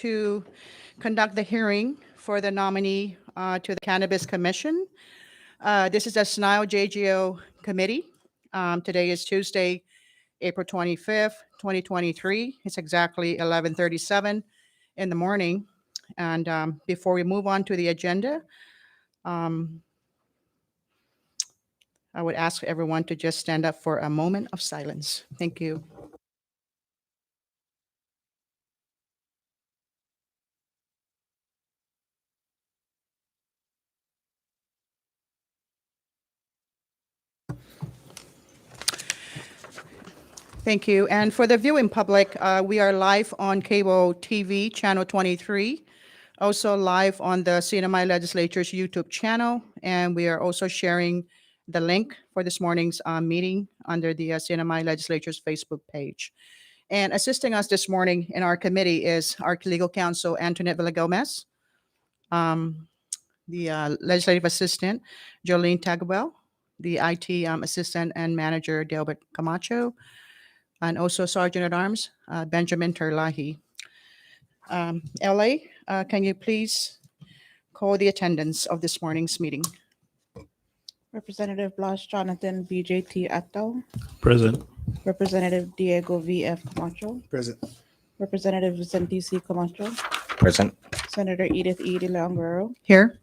to conduct the hearing for the nominee to the Cannabis Commission. This is a SNIL JGO committee. Today is Tuesday, April 25th, 2023. It's exactly 11:37 in the morning. And before we move on to the agenda, I would ask everyone to just stand up for a moment of silence. Thank you. Thank you. And for the viewing public, we are live on cable TV, channel 23, also live on the CNMI Legislature's YouTube channel, and we are also sharing the link for this morning's meeting under the CNMI Legislature's Facebook page. And assisting us this morning in our committee is our legal counsel, Antoinette Villagomez, the legislative assistant, Jolene Tagbell, the IT assistant and manager, Delbert Camacho, and also Sergeant at Arms, Benjamin Terlahi. LA, can you please call the attendance of this morning's meeting? Representative Blas Jonathan BJT Acto. Present. Representative Diego VF Camacho. Present. Representative Vicente C. Camacho. Present. Senator Edith E. De Leon Guerrero. Here.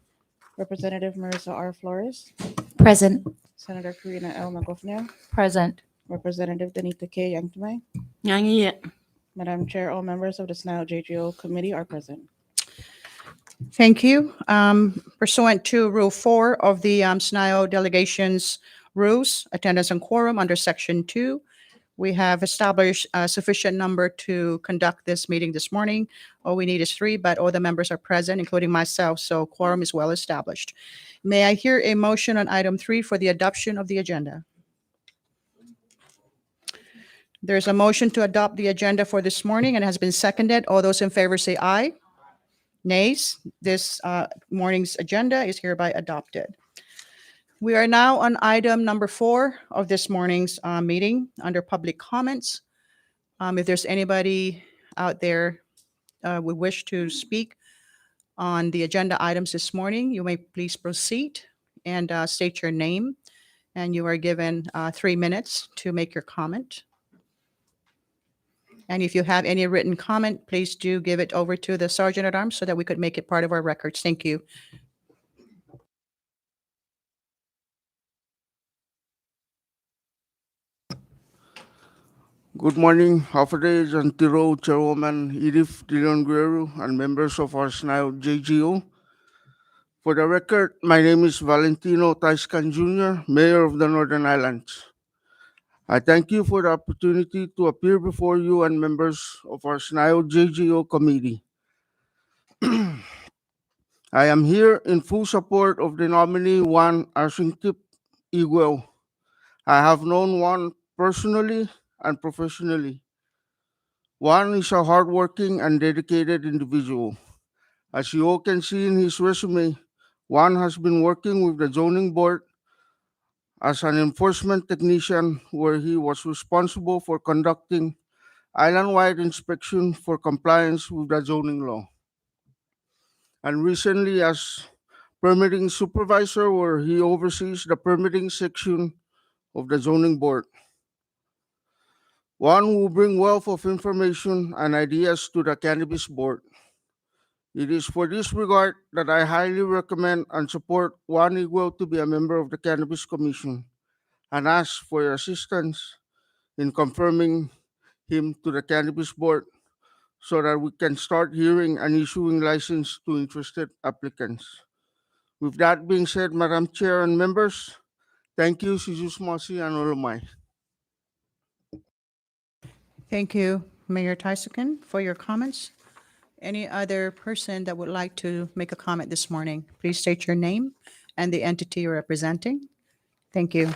Representative Marissa R. Flores. Present. Senator Karina L. Magofnia. Present. Representative Danita K. Yanktumay. Yang. Madam Chair, all members of the SNIL JGO committee are present. Thank you. Pursuant to Rule 4 of the SNIL Delegation's rules, attendance and quorum under Section 2, we have established a sufficient number to conduct this meeting this morning. All we need is 3, but all the members are present, including myself, so quorum is well established. May I hear a motion on item 3 for the adoption of the agenda? There's a motion to adopt the agenda for this morning and it has been seconded. All those in favor say aye. Nays. This morning's agenda is hereby adopted. We are now on item number 4 of this morning's meeting under public comments. If there's anybody out there who wish to speak on the agenda items this morning, you may please proceed and state your name. And you are given 3 minutes to make your comment. And if you have any written comment, please do give it over to the Sergeant at Arms so that we could make it part of our records. Thank you. Good morning, Hafade and Tiro, Chairwoman Edith De Leon Guerrero, and members of our SNIL JGO. For the record, my name is Valentino Taiscan Jr., Mayor of the Northern Islands. I thank you for the opportunity to appear before you and members of our SNIL JGO committee. I am here in full support of the nominee Juan Arcintip Iguel. I have known Juan personally and professionally. Juan is a hardworking and dedicated individual. As you all can see in his resume, Juan has been working with the zoning board as an enforcement technician where he was responsible for conducting island-wide inspection for compliance with the zoning law. And recently as permitting supervisor where he oversees the permitting section of the zoning board. One will bring wealth of information and ideas to the Cannabis Board. It is for this regard that I highly recommend and support Juan Iguel to be a member of the Cannabis Commission and ask for your assistance in confirming him to the Cannabis Board so that we can start hearing and issuing license to interested applicants. With that being said, Madam Chair and members, thank you, Sizus Mosi and Olomai. Thank you, Mayor Tyson, for your comments. Any other person that would like to make a comment this morning, please state your name and the entity you're representing. Thank you.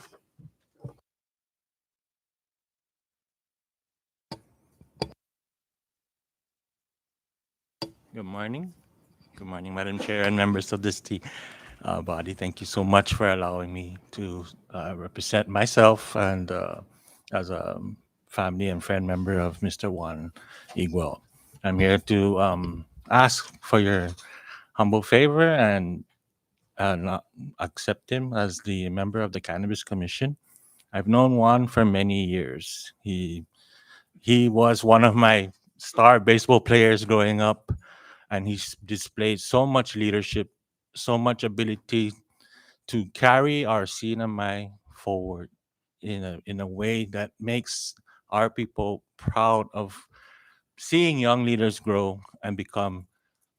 Good morning. Good morning, Madam Chair and members of this body. Thank you so much for allowing me to represent myself and as a family and friend member of Mr. Juan Iguel. I'm here to ask for your humble favor and accept him as the member of the Cannabis Commission. I've known Juan for many years. He was one of my star baseball players growing up, and he's displayed so much leadership, so much ability to carry our CNMI forward in a way that makes our people proud of seeing young leaders grow and become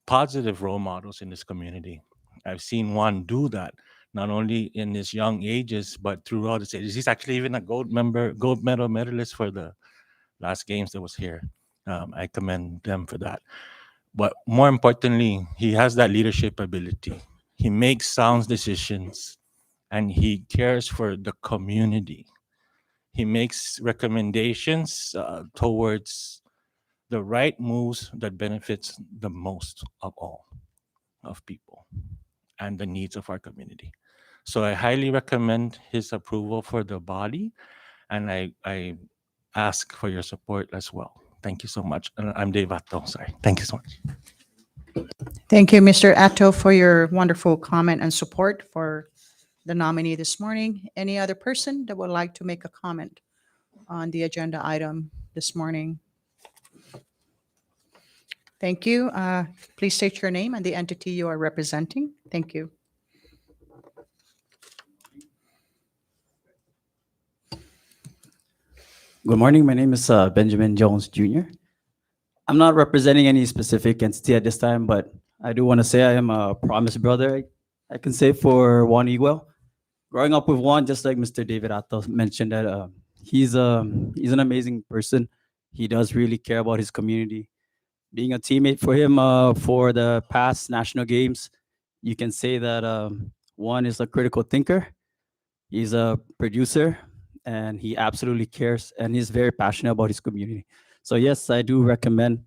positive role models in this community. I've seen one do that not only in his young ages but throughout his ages. He's actually even a gold medal medalist for the last games that was here. I commend them for that. But more importantly, he has that leadership ability. He makes sound decisions and he cares for the community. He makes recommendations towards the right moves that benefits the most of all of people and the needs of our community. So I highly recommend his approval for the body, and I ask for your support as well. Thank you so much. I'm Dave Atto. Sorry. Thank you so much. Thank you, Mr. Atto, for your wonderful comment and support for the nominee this morning. Any other person that would like to make a comment on the agenda item this morning? Thank you. Please state your name and the entity you are representing. Thank you. Good morning. My name is Benjamin Jones Jr. I'm not representing any specific entity at this time, but I do want to say I am a promised brother. I can say for Juan Iguel. Growing up with Juan, just like Mr. David Atos mentioned, that he's an amazing person. He does really care about his community. Being a teammate for him for the past national games, you can say that Juan is a critical thinker. He's a producer, and he absolutely cares, and he's very passionate about his community. So yes, I do recommend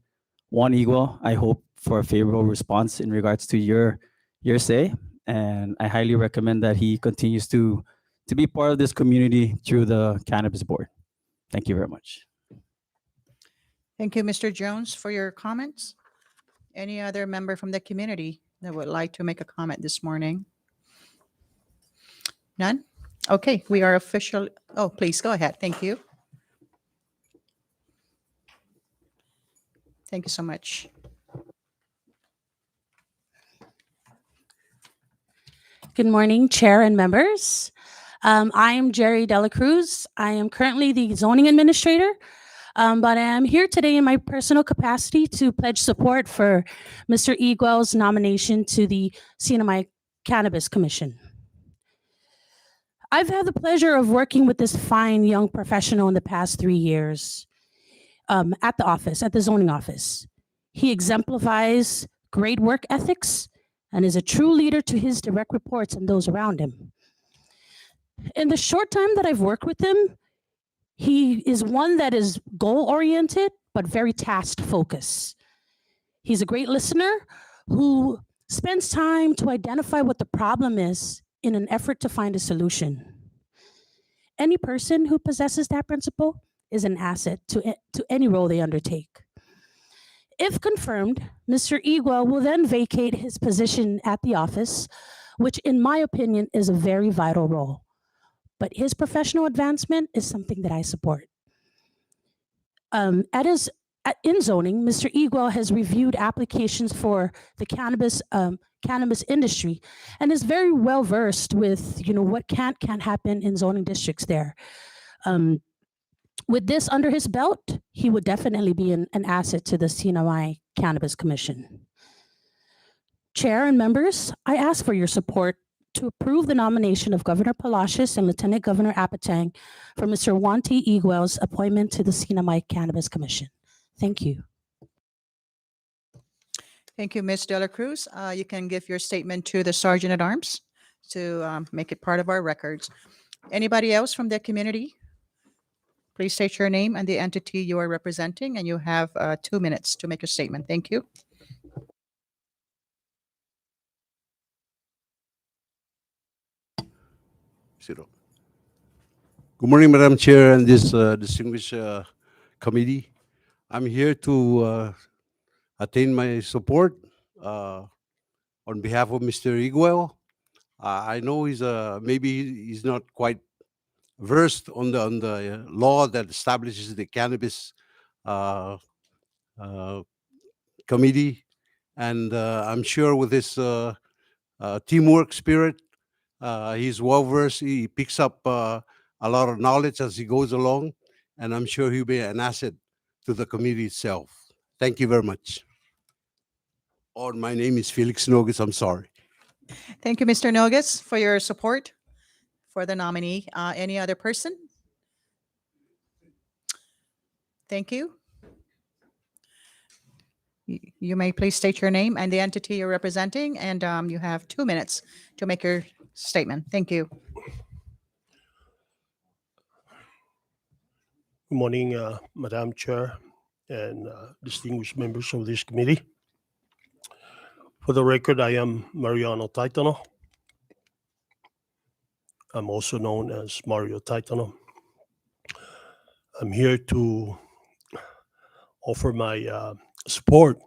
Juan Igual. I hope for a favorable response in regards to your say, and I highly recommend that he continues to be part of this community through the cannabis board. Thank you very much. Thank you, Mr. Jones, for your comments. Any other member from the community that would like to make a comment this morning? None? Okay, we are official. Oh, please go ahead. Thank you. Thank you so much. Good morning, Chair and members. I am Jerry Dela Cruz. I am currently the zoning administrator, but I am here today in my personal capacity to pledge support for Mr. Iguel's nomination to the CNMI Cannabis Commission. I've had the pleasure of working with this fine young professional in the past 3 years at the zoning office. He exemplifies great work ethics and is a true leader to his direct reports and those around him. In the short time that I've worked with him, he is one that is goal-oriented, but very task-focused. He's a great listener who spends time to identify what the problem is in an effort to find a solution. Any person who possesses that principle is an asset to any role they undertake. If confirmed, Mr. Iguel will then vacate his position at the office, which in my opinion is a very vital role. But his professional advancement is something that I support. In zoning, Mr. Iguel has reviewed applications for the cannabis industry and is very well versed with what can't happen in zoning districts there. With this under his belt, he would definitely be an asset to the CNMI Cannabis Commission. Chair and members, I ask for your support to approve the nomination of Governor Palacios and Lieutenant Governor Apatang for Mr. Juan T. Iguel's appointment to the CNMI Cannabis Commission. Thank you. Thank you, Ms. Dela Cruz. You can give your statement to the Sergeant at Arms to make it part of our records. Anybody else from the community? Please state your name and the entity you are representing, and you have 2 minutes to make a statement. Thank you. Zero. Good morning, Madam Chair and this distinguished committee. I'm here to attain my support on behalf of Mr. Iguel. I know he's not quite versed on the law that establishes the cannabis uh, uh, committee, and I'm sure with his teamwork spirit, he's well versed. He picks up a lot of knowledge as he goes along, and I'm sure he'll be an asset to the committee itself. Thank you very much. Oh, my name is Felix Nogues. I'm sorry. Thank you, Mr. Nogues, for your support for the nominee. Any other person? Thank you. You may please state your name and the entity you're representing, and you have 2 minutes to make your statement. Thank you. Good morning, Madam Chair and distinguished members of this committee. For the record, I am Mariano Taitano. I'm also known as Mario Taitano. I'm here to offer my support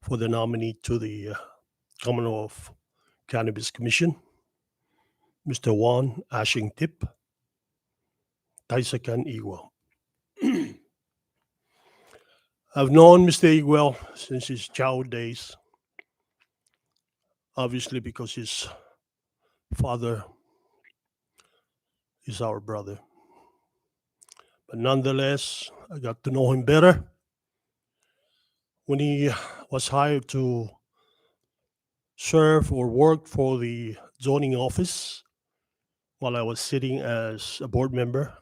for the nominee to the Commonwealth Cannabis Commission, Mr. Juan Ashing Tip Taisakan Iguel. I've known Mr. Iguel since his childhood days, obviously because his father is our brother. But nonetheless, I got to know him better when he was hired to serve or work for the zoning office while I was sitting as a board member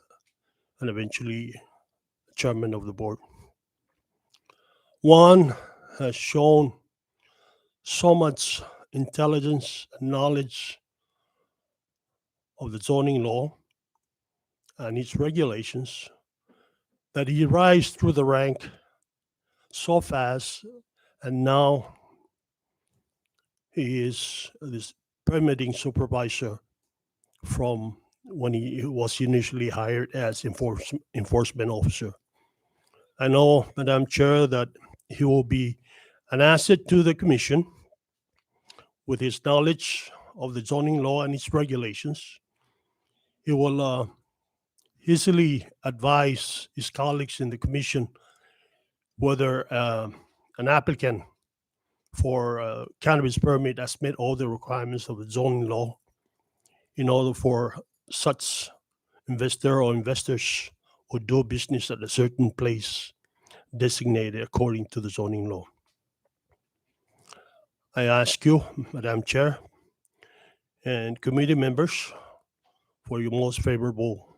and eventually chairman of the board. Juan has shown so much intelligence and knowledge of the zoning law and its regulations that he rise through the rank so fast, and now he is this permitting supervisor from when he was initially hired as enforcement officer. I know, Madam Chair, that he will be an asset to the commission with his knowledge of the zoning law and its regulations. He will easily advise his colleagues in the commission whether an applicant for a cannabis permit has met all the requirements of the zoning law in order for such investor or investors who do business at a certain place designated according to the zoning law. I ask you, Madam Chair, and committee members for your most favorable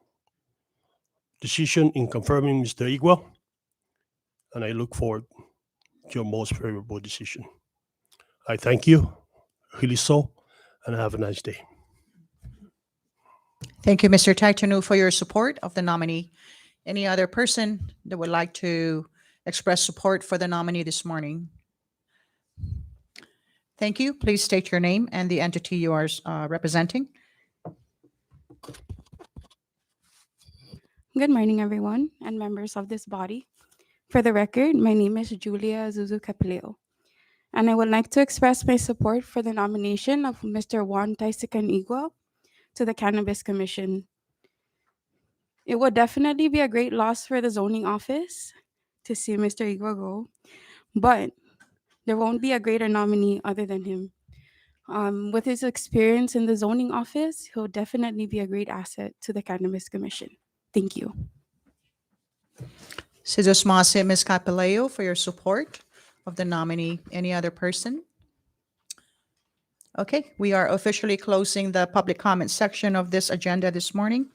decision in confirming Mr. Iguel, and I look forward to your most favorable decision. I thank you, really so, and have a nice day. Thank you, Mr. Taitanu, for your support of the nominee. Any other person that would like to express support for the nominee this morning? Thank you. Please state your name and the entity you are representing. Good morning, everyone, and members of this body. For the record, my name is Julia Zuzu Capileo, and I would like to express my support for the nomination of Mr. Juan Taisakan Iguel to the Cannabis Commission. It would definitely be a great loss for the zoning office to see Mr. Iguel go, but there won't be a greater nominee other than him. With his experience in the zoning office, he'll definitely be a great asset to the Cannabis Commission. Thank you. Sidosmase, Ms. Capileo, for your support of the nominee. Any other person? Okay, we are officially closing the public comment section of this agenda this morning.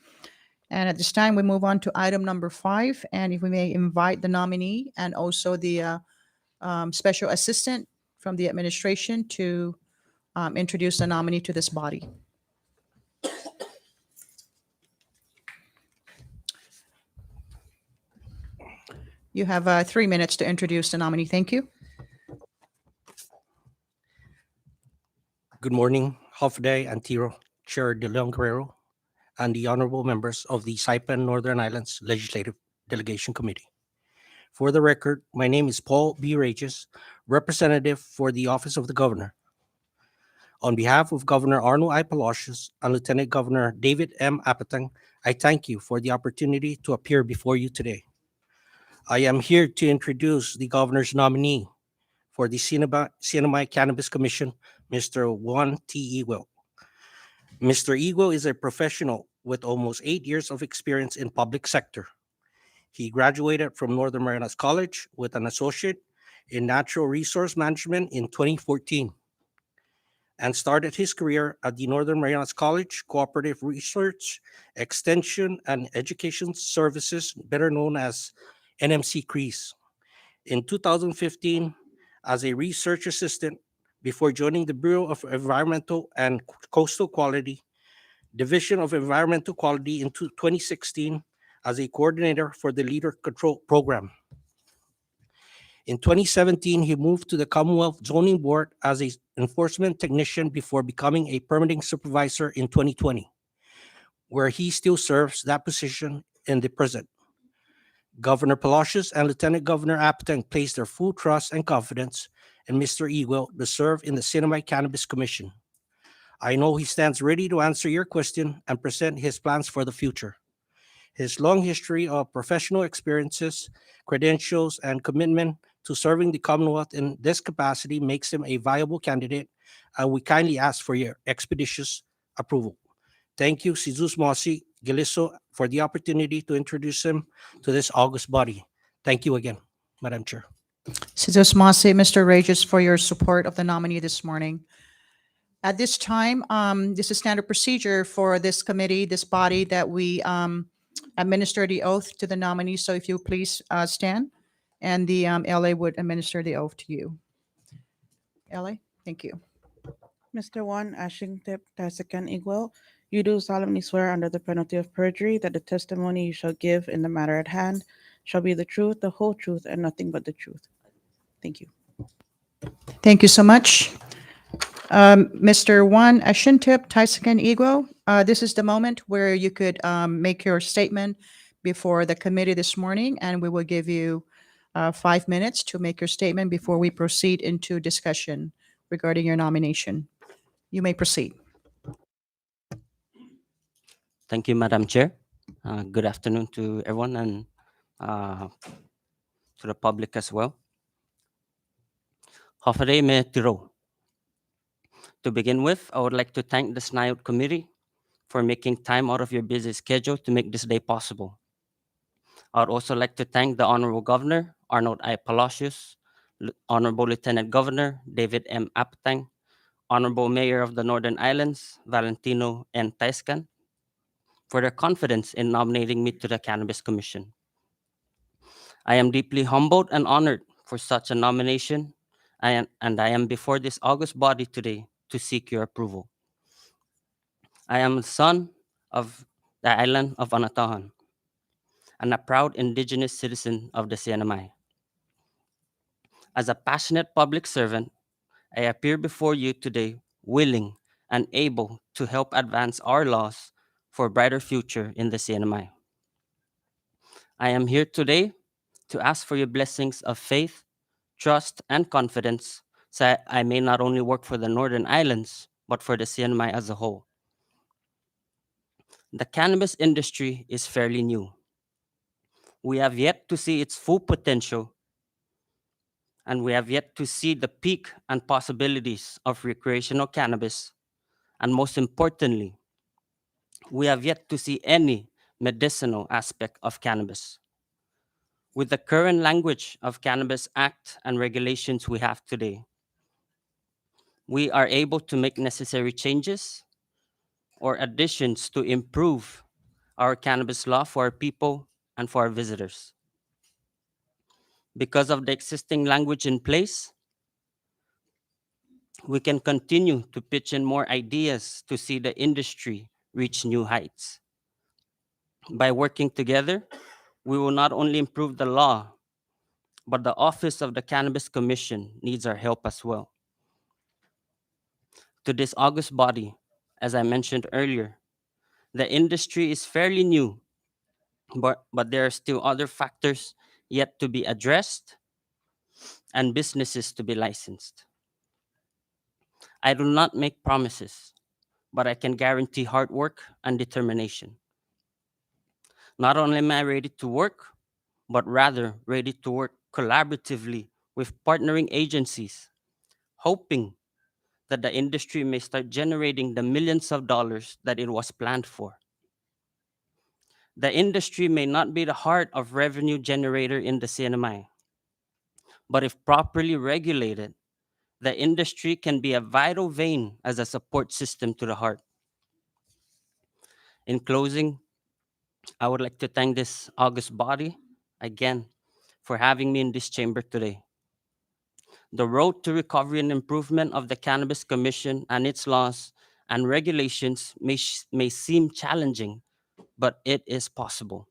And at this time, we move on to item number 5. And if we may invite the nominee and also the special assistant from the administration to introduce the nominee to this body. You have 3 minutes to introduce the nominee. Thank you. Good morning, Hofday Antiro, Chair De Leon Guerrero, and the honorable members of the Saipan Northern Islands Legislative Delegation Committee. For the record, my name is Paul B. Regis, representative for the Office of the Governor. On behalf of Governor Arnold I. Palacios and Lieutenant Governor David M. Apatang, I thank you for the opportunity to appear before you today. I am here to introduce the Governor's nominee for the Sinamay Cannabis Commission, Mr. Juan T. Iguel. Mr. Iguel is a professional with almost 8 years of experience in public sector. He graduated from Northern Marianas College with an associate in natural resource management in 2014 and started his career at the Northern Marianas College Cooperative Research, Extension, and Education Services, better known as NMC CREAS, in 2015 as a research assistant before joining the Bureau of Environmental and Coastal Quality, Division of Environmental Quality in 2016 as a coordinator for the Leader Control Program. In 2017, he moved to the Commonwealth Zoning Board as an enforcement technician before becoming a permitting supervisor in 2020, where he still serves that position in the present. Governor Palacios and Lieutenant Governor Apatang placed their full trust and confidence in Mr. Iguel to serve in the Sinamay Cannabis Commission. I know he stands ready to answer your question and present his plans for the future. His long history of professional experiences, credentials, and commitment to serving the Commonwealth in this capacity makes him a viable candidate, and we kindly ask for your expeditious approval. Thank you, Jesus Mosi Giliso, for the opportunity to introduce him to this august body. Thank you again, Madam Chair. Sizus Masi, Mr. Regis, for your support of the nominee this morning. At this time, this is standard procedure for this committee, this body, that we administer the oath to the nominee. So if you please stand, and the LA would administer the oath to you. LA, thank you. Mr. Juan Ashingtip Tasakan Iguel, you do solemnly swear under the penalty of perjury that the testimony you shall give in the matter at hand shall be the truth, the whole truth, and nothing but the truth. Thank you. Thank you so much. Mr. Juan Ashintip Taisakan Igwe, this is the moment where you could make your statement before the committee this morning, and we will give you 5 minutes to make your statement before we proceed into discussion regarding your nomination. You may proceed. Thank you, Madam Chair. Good afternoon to everyone and to the public as well. Hofade me tiro. To begin with, I would like to thank the SNIOT committee for making time out of your busy schedule to make this day possible. I would also like to thank the Honorable Governor, Arnold I. Palacios, Honorable Lieutenant Governor, David M. Apatang, Honorable Mayor of the Northern Islands, Valentino N. Taiscan, for their confidence in nominating me to the Cannabis Commission. I am deeply humbled and honored for such a nomination, and I am before this august body today to seek your approval. I am the son of the island of Anatahan and a proud indigenous citizen of the CNMI. As a passionate public servant, I appear before you today willing and able to help advance our laws for a brighter future in the CNMI. I am here today to ask for your blessings of faith, trust, and confidence so I may not only work for the Northern Islands, but for the CNMI as a whole. The cannabis industry is fairly new. We have yet to see its full potential, and we have yet to see the peak and possibilities of recreational cannabis. And most importantly, we have yet to see any medicinal aspect of cannabis. With the current language of Cannabis Act and regulations we have today, we are able to make necessary changes or additions to improve our cannabis law for our people and for our visitors. Because of the existing language in place, we can continue to pitch in more ideas to see the industry reach new heights. By working together, we will not only improve the law, but the Office of the Cannabis Commission needs our help as well. To this august body, as I mentioned earlier, the industry is fairly new, but there are still other factors yet to be addressed, and businesses to be licensed. I do not make promises, but I can guarantee hard work and determination. Not only am I ready to work, but rather ready to work collaboratively with partnering agencies, hoping that the industry may start generating the millions of dollars that it was planned for. The industry may not be the heart of revenue generator in the CNMI, but if properly regulated, the industry can be a vital vein as a support system to the heart. In closing, I would like to thank this august body again for having me in this chamber today. The road to recovery and improvement of the Cannabis Commission and its laws and regulations may seem challenging, but it is possible.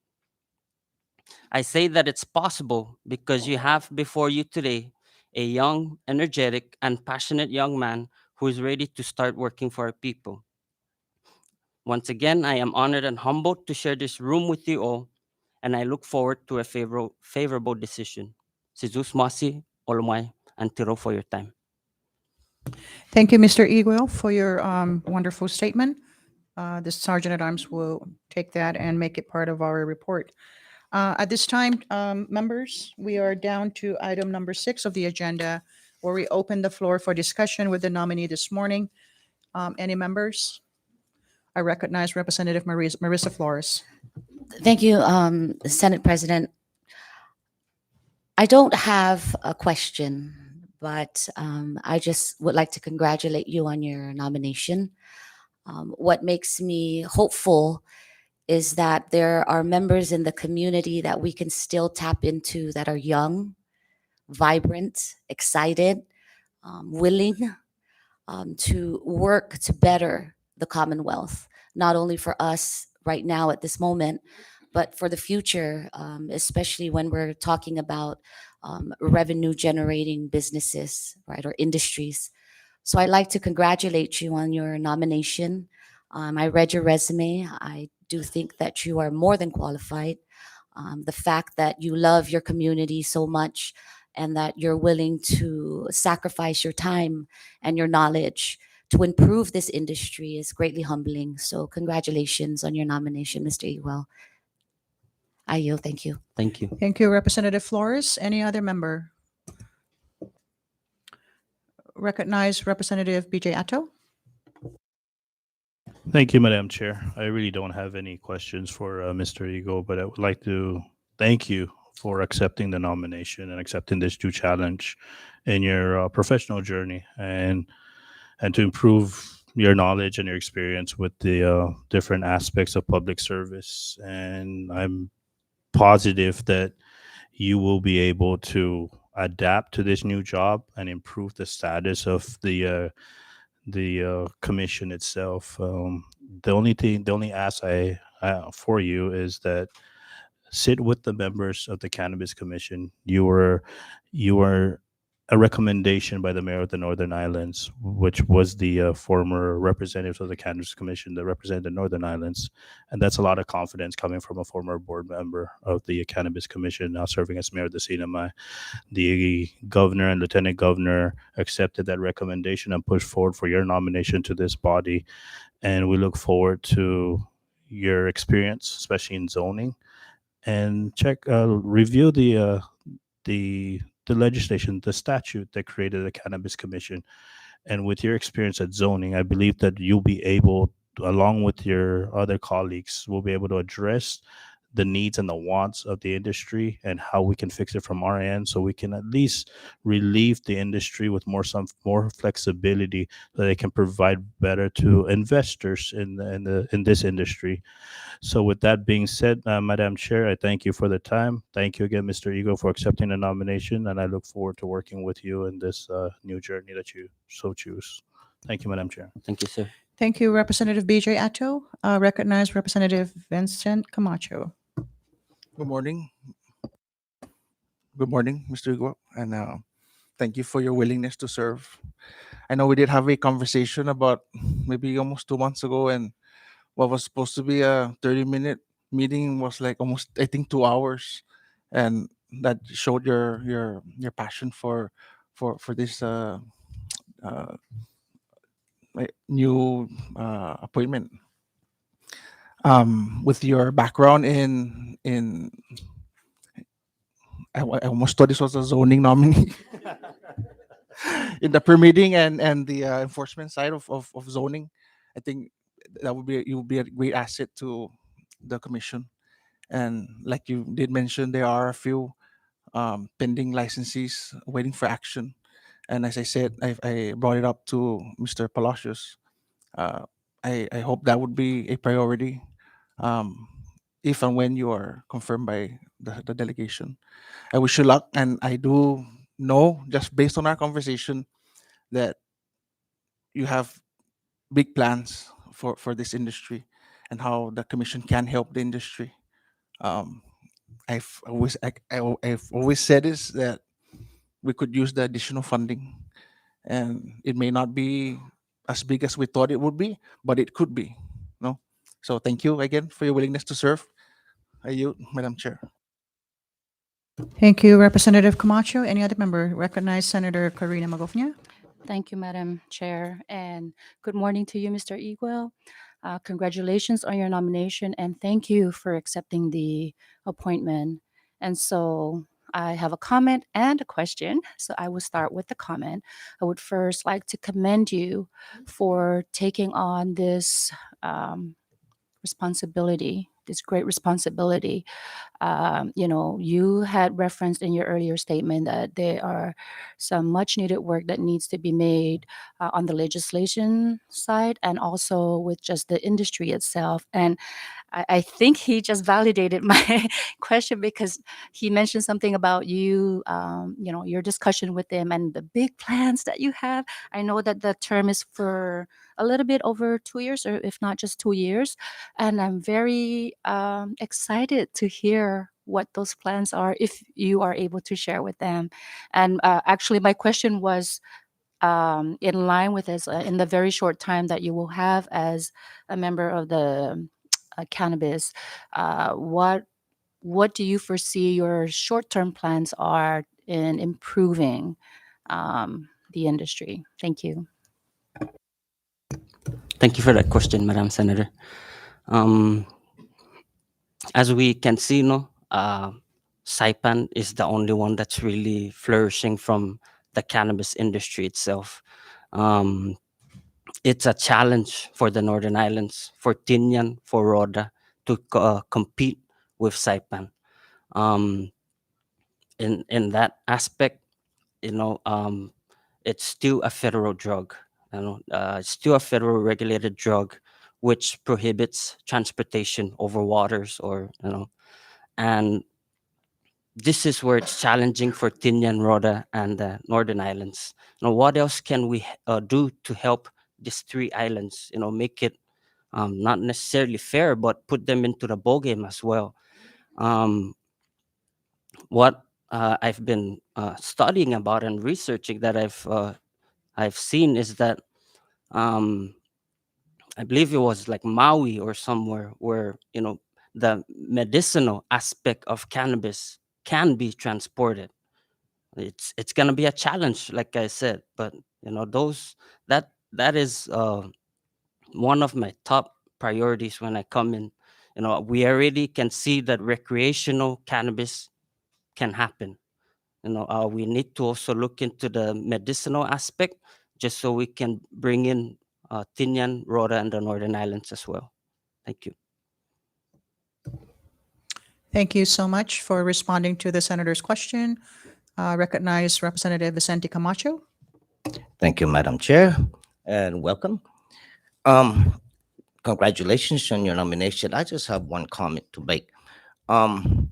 I say that it's possible because you have before you today a young, energetic, and passionate young man who is ready to start working for our people. Once again, I am honored and humbled to share this room with you all, and I look forward to a favorable decision. Jesus Masi, Olmai, and Tiro for your time. Thank you, Mr. Iguel, for your wonderful statement. The Sergeant at Arms will take that and make it part of our report. At this time, members, we are down to item number 6 of the agenda, where we open the floor for discussion with the nominee this morning. Any members? I recognize Representative Marissa Flores. Thank you, Senate President. I don't have a question, but I just would like to congratulate you on your nomination. What makes me hopeful is that there are members in the community that we can still tap into that are young, vibrant, excited, willing to work to better the Commonwealth, not only for us right now at this moment, but for the future, especially when we're talking about revenue generating businesses, right, or industries. So I'd like to congratulate you on your nomination. I read your resume. I do think that you are more than qualified. The fact that you love your community so much and that you're willing to sacrifice your time and your knowledge to improve this industry is greatly humbling. So congratulations on your nomination, Mr. Ewell. I yield. Thank you. Thank you. Thank you, Representative Flores. Any other member? Recognize Representative BJ Atto. Thank you, Madam Chair. I really don't have any questions for Mr. Ego, but I would like to thank you for accepting the nomination and accepting this new challenge in your professional journey and to improve your knowledge and your experience with the different aspects of public service. And I'm positive that you will be able to adapt to this new job and improve the status of the commission itself. The only ask I for you is that sit with the members of the Cannabis Commission. You were a recommendation by the mayor of the Northern Islands, which was the former representative of the Cannabis Commission that represented the Northern Islands, and that's a lot of confidence coming from a former board member of the Cannabis Commission, now serving as mayor of the CNMI. The governor and lieutenant governor accepted that recommendation and pushed forward for your nomination to this body, and we look forward to your experience, especially in zoning, and review the legislation, the statute that created the Cannabis Commission. And with your experience at zoning, I believe that you'll be able, along with your other colleagues, will be able to address the needs and the wants of the industry and how we can fix it from our end, so we can at least relieve the industry with more flexibility, so they can provide better to investors in this industry. So with that being said, Madam Chair, I thank you for the time. Thank you again, Mr. Ego, for accepting the nomination, and I look forward to working with you in this new journey that you so choose. Thank you, Madam Chair. Thank you, sir. Thank you, Representative BJ Atto. Recognize Representative Vincent Camacho. Good morning. Good morning, Mr. Iguo, and thank you for your willingness to serve. I know we did have a conversation about maybe almost 2 months ago, and what was supposed to be a 30-minute meeting was like almost, I think, 2 hours. And showed your passion for this uh, new appointment. With your background I almost thought this was a zoning nominee. In the permitting and the enforcement side of zoning, I think that would be you would be a great asset to the commission. And like you did mention, there are a few pending licenses waiting for action. And as I said, I brought it up to Mr. Palacios. Uh, I hope that would be a priority um, if and when you are confirmed by the delegation. I wish you luck, and I do know, just based on our conversation, that you have big plans for this industry and how the commission can help the industry. Um, I've always said is that we could use the additional funding, and it may not be as big as we thought it would be, but it could be. No, so thank you again for your willingness to serve. I yield, Madam Chair. Thank you, Representative Camacho. Any other member? Recognize Senator Karina Magofnia. Thank you, Madam Chair, and good morning to you, Mr. Iguel. Congratulations on your nomination, and thank you for accepting the appointment. And so I have a comment and a question. So I will start with the comment. I would first like to commend you for taking on this responsibility, this great responsibility. You had referenced in your earlier statement that there are some much needed work that needs to be made on the legislation side and also with just the industry itself. And I think he just validated my question because he mentioned something about your discussion with them and the big plans that you have. I know that the term is for a little bit over 2 years, or if not just 2 years. And I'm very excited to hear what those plans are if you are able to share with them. And actually, my question was in line with this in the very short time that you will have as a member of the cannabis. What do you foresee your short-term plans are in improving the industry? Thank you. Thank you for that question, Madam Senator. Um, as we can see, no, Saipan is the only one that's really flourishing from the cannabis industry itself. Um, it's a challenge for the Northern Islands, for Tinian, for Rhoda to compete with Saipan. Um, in that aspect, it's still a federal drug. It's still a federal regulated drug, which prohibits transportation over waters, and this is where it's challenging for Tinian, Rhoda, and the Northern Islands. What else can we do to help these three islands? Make it not necessarily fair, but put them into the bowl game as well. What I've been studying about and researching that I've seen is that I believe it was like Maui or somewhere where the medicinal aspect of cannabis can be transported. It's gonna be a challenge, like I said, but that is one of my top priorities when I come in. We already can see that recreational cannabis can happen. We need to also look into the medicinal aspect just so we can bring in Tinian, Rhoda, and the Northern Islands as well. Thank you. Thank you so much for responding to the senator's question. Recognize Representative Vicente Camacho. Thank you, Madam Chair, and welcome. Um, Congratulations on your nomination. I just have one comment to make. Um,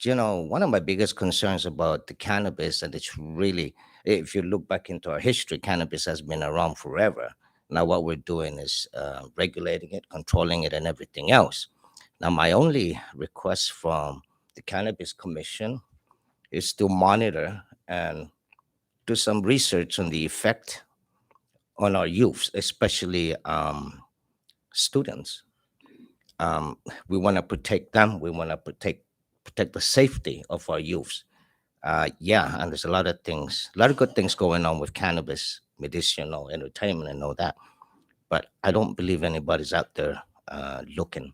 one of my biggest concerns about the cannabis, and it's really, if you look back into our history, cannabis has been around forever. Now, what we're doing is regulating it, controlling it, and everything else. Now, my only request from the Cannabis Commission is to monitor and do some research on the effect on our youth, especially students. We want to protect them. We want to protect protect the safety of our youths. Yeah, and there's a lot of things, a lot of good things going on with cannabis, medicinal, entertainment, and all that. But I don't believe anybody's out there looking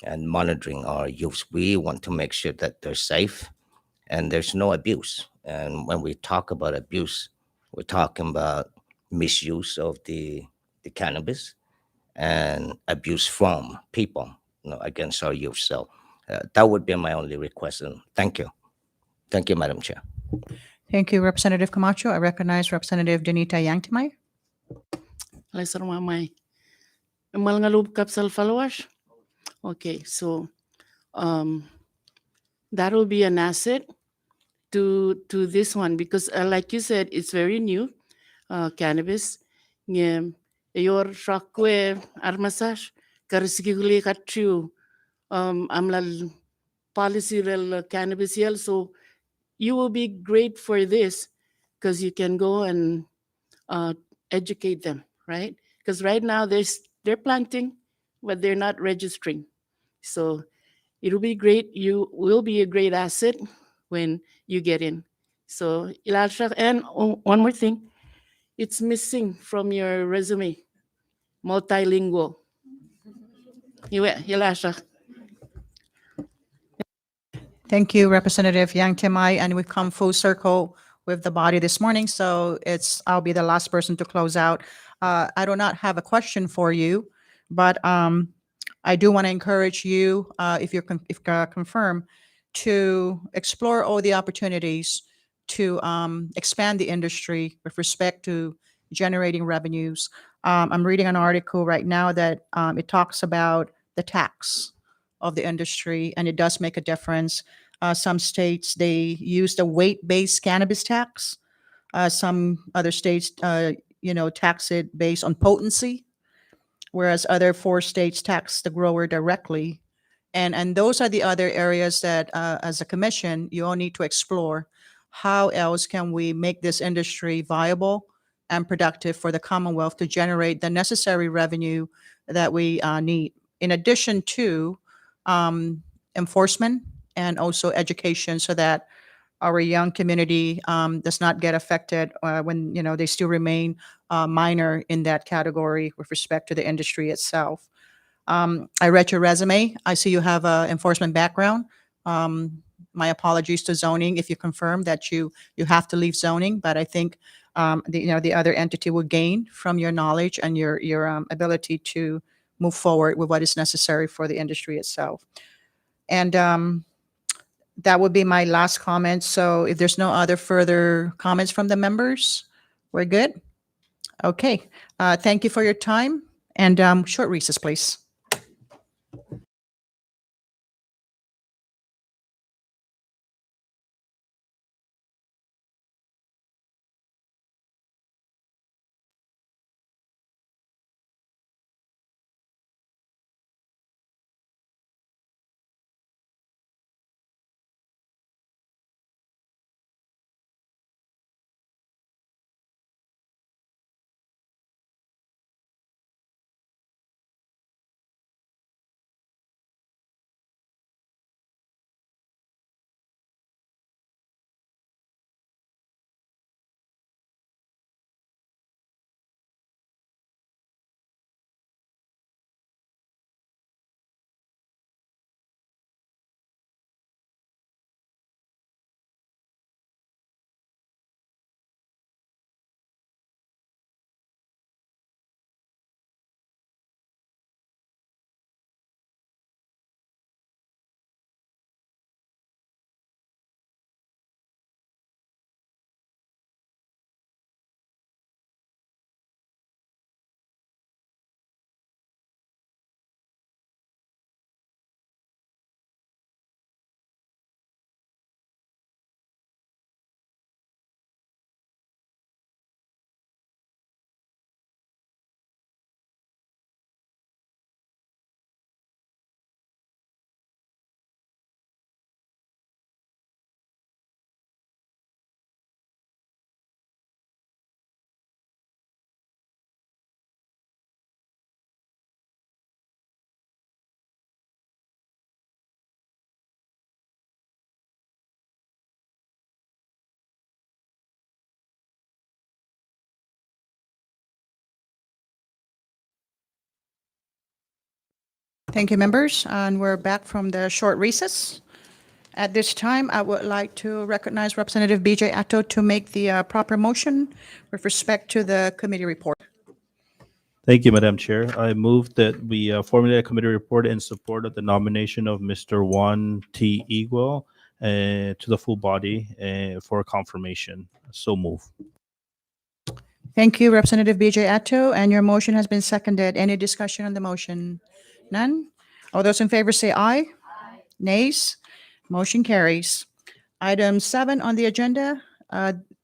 and monitoring our youths. We want to make sure that they're safe and there's no abuse. And when we talk about abuse, we're talking about misuse of the cannabis and abuse from people, against our youth. So that would be my only request. And thank you. Thank you, Madam Chair. Thank you, Representative Camacho. I recognize Representative Denita Yangtimay. Laser mamay. Mal nga lub kapsal followers. Okay, so that will be an asset to this one because, like you said, it's very new. Cannabis, ngem your shakwe armasash karisiguli kachu amlal policy rel cannabis yel. So you will be great for this because you can go and educate them, right? Because right now they're planting, but they're not registering. So it'll be great. You will be a great asset when you get in. So Ilalshak, and one more thing, it's missing from your resume, multilingual. Ilalshak. Thank you, Representative Yangtimay. And we've come full circle with the body this morning. So I'll be the last person to close out. I do not have a question for you, but I do want to encourage you, if you're confirmed, to explore all the opportunities to expand the industry with respect to generating revenues. I'm reading an article right now that it talks about the tax of the industry, and it does make a difference. Some states, they use the weight-based cannabis tax. Some other states, tax it based on potency, whereas other 4 states tax the grower directly. And those are the other areas that, as a commission, you all need to explore. How else can we make this industry viable and productive for the Commonwealth to generate the necessary revenue that we need, in addition to enforcement and also education, so that our young community does not get affected when they still remain minor in that category with respect to the industry itself. I read your resume. I see you have an enforcement background. My apologies to zoning if you confirm that you have to leave zoning, but I think the other entity will gain from your knowledge and your ability to move forward with what is necessary for the industry itself. And that would be my last comment. So if there's no other further comments from the members, we're good. Okay. Thank you for your time, and short recess, please. Thank you, members. And we're back from the short recess. At this time, I would like to recognize Representative BJ Atto to make the proper motion with respect to the committee report. Thank you, Madam Chair. I move that we formulate a committee report in support of the nomination of Mr. Juan T. Iguel to the full body for confirmation. So move. Thank you, Representative BJ Atto, and your motion has been seconded. Any discussion on the motion? None? All those in favor say aye. Nays? Motion carries. Item 7 on the agenda.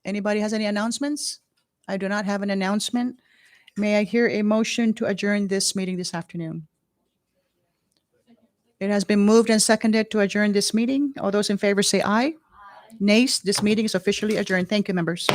Anybody has any announcements? I do not have an announcement. May I hear a motion to adjourn this meeting this afternoon? It has been moved and seconded to adjourn this meeting. All those in favor say aye. Nays? This meeting is officially adjourned. Thank you, members.